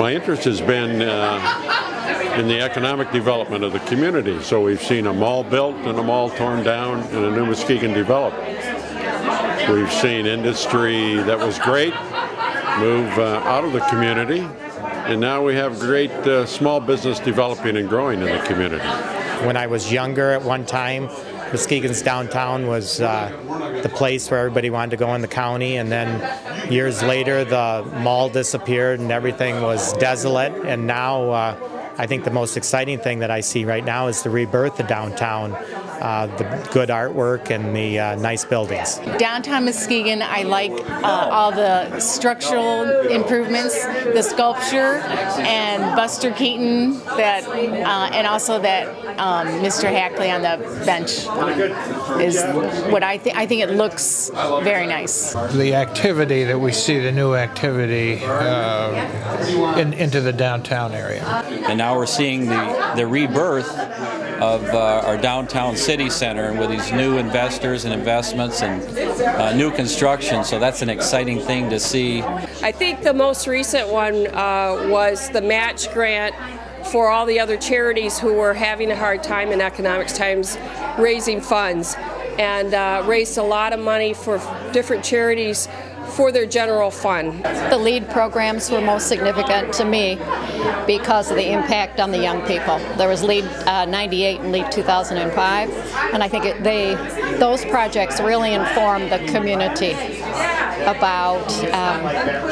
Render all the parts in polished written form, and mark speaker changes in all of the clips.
Speaker 1: My interest has been in the economic development of the community. So we've seen a mall built and a mall torn down and a new Muskegon developed. We've seen industry that was great move out of the community, and now we have great small business developing and growing in the community.
Speaker 2: When I was younger at one time, Muskegon's downtown was the place where everybody wanted to go in the county, and then years later the mall disappeared and everything was desolate, and now I think the most exciting thing that I see right now is the rebirth of downtown, the good artwork and the nice buildings.
Speaker 3: Downtown Muskegon, I like all the structural improvements, the sculpture, and Buster Keaton, and also that Mr. Hackley on the bench is what I think. I think it looks very nice.
Speaker 4: The activity that we see, the new activity into the downtown area.
Speaker 5: And now we're seeing the rebirth of our downtown city center, and with these new investors and investments and new construction, so that's an exciting thing to see.
Speaker 6: I think the most recent one was the match grant for all the other charities who were having a hard time in economic times raising funds, and raised a lot of money for different charities for their general fund.
Speaker 7: The LEAD programs were most significant to me because of the impact on the young people. There was LEAD 98 and LEAD 2005, and I think those projects really informed the community about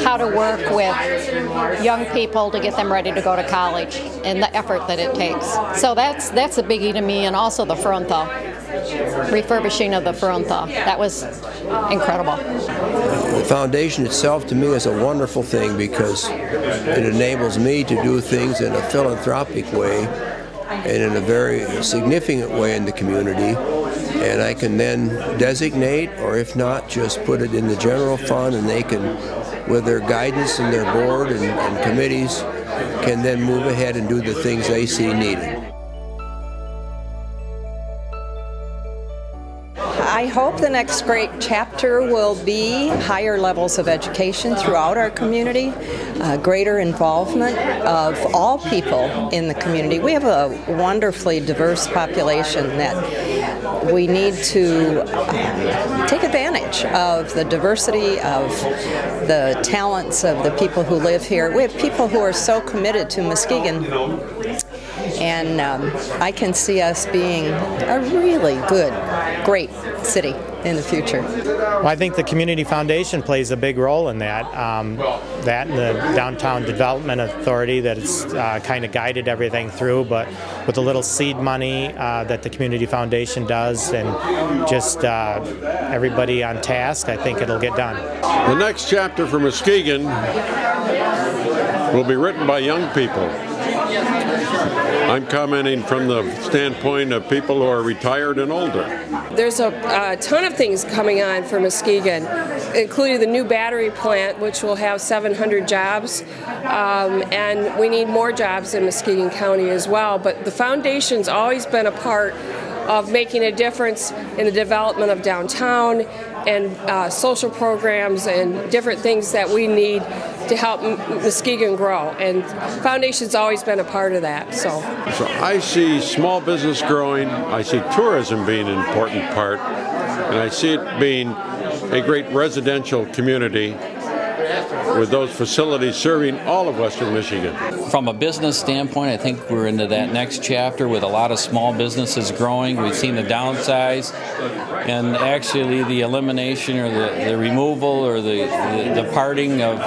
Speaker 7: how to work with young people to get them ready to go to college and the effort that it takes. So that's a biggie to me, and also the Frontha, refurbishing of the Frontha. That was incredible.
Speaker 8: The foundation itself to me is a wonderful thing because it enables me to do things in a philanthropic way and in a very significant way in the community, and I can then designate, or if not, just put it in the general fund, and they can, with their guidance and their board and committees, can then move ahead and do the things they see needed.
Speaker 9: I hope the next great chapter will be higher levels of education throughout our community, greater involvement of all people in the community. We have a wonderfully diverse population that we need to take advantage of the diversity of the talents of the people who live here. We have people who are so committed to Muskegon, and I can see us being a really good, great city in the future.
Speaker 2: Well, I think the Community Foundation plays a big role in that. That and the Downtown Development Authority that it's kind of guided everything through, but with a little seed money that the Community Foundation does and just everybody on task, I think it'll get done.
Speaker 1: The next chapter for Muskegon will be written by young people. I'm commenting from the standpoint of people who are retired and older.
Speaker 6: There's a ton of things coming on for Muskegon, including the new battery plant, which will have 700 jobs, and we need more jobs in Muskegon County as well. But the foundation's always been a part of making a difference in the development of downtown and social programs and different things that we need to help Muskegon grow, and Foundation's always been a part of that. So
Speaker 1: I see small business growing, I see tourism being an important part, and I see it being a great residential community with those facilities serving all of Western Michigan.
Speaker 5: From a business standpoint, I think we're into that next chapter with a lot of small businesses growing. We've seen the downsize and actually the elimination or the removal or the departing of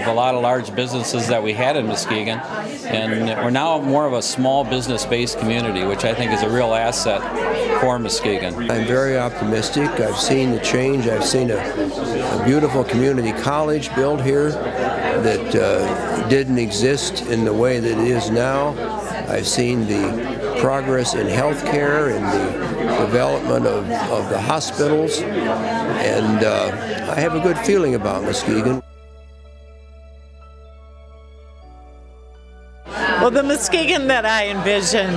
Speaker 5: a lot of large businesses that we had in Muskegon. And we're now more of a small business-based community, which I think is a real asset for Muskegon.
Speaker 8: I'm very optimistic. I've seen the change. I've seen a beautiful community college built here that didn't exist in the way that it is now. I've seen the progress in health care and the development of the hospitals, and I have a good feeling about Muskegon.
Speaker 10: Well, the Muskegon that I envision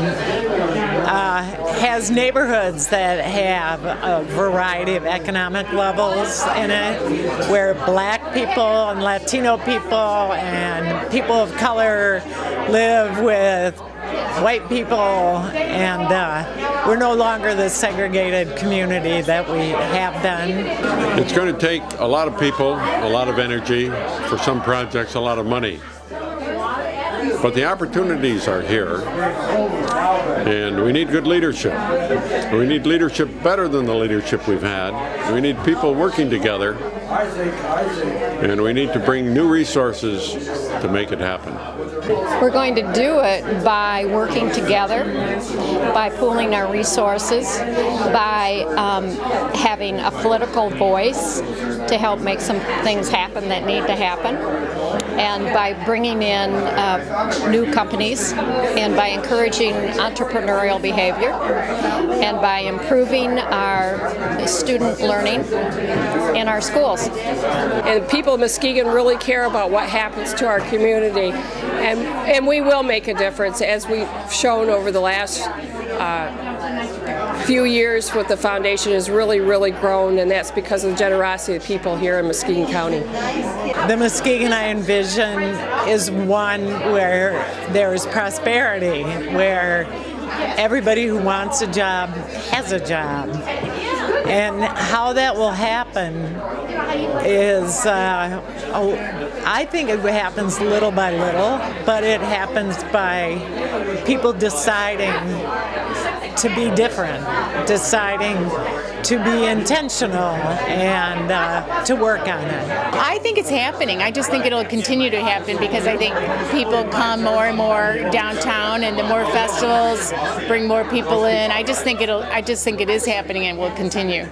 Speaker 10: has neighborhoods that have a variety of economic levels in it, where black people and Latino people and people of color live with white people, and we're no longer the segregated community that we have been.
Speaker 1: It's going to take a lot of people, a lot of energy, for some projects, a lot of money. But the opportunities are here, and we need good leadership. We need leadership better than the leadership we've had. We need people working together, and we need to bring new resources to make it happen.
Speaker 7: We're going to do it by working together, by pooling our resources, by having a political voice to help make some things happen that need to happen, and by bringing in new companies, and by encouraging entrepreneurial behavior, and by improving our student learning in our schools.
Speaker 6: And people of Muskegon really care about what happens to our community, and we will make a difference, as we've shown over the last few years. What the foundation has really grown, and that's because of the generosity of people here in Muskegon County.
Speaker 10: The Muskegon I envision is one where there is prosperity, where everybody who wants a job has a job. And how that will happen is, I think it happens little by little, but it happens by people deciding to be different, deciding to be intentional, and to work on it.
Speaker 3: I think it's happening. I just think it'll continue to happen because I think people come more and more downtown, and the more festivals bring more people in. I just think it is happening and will continue.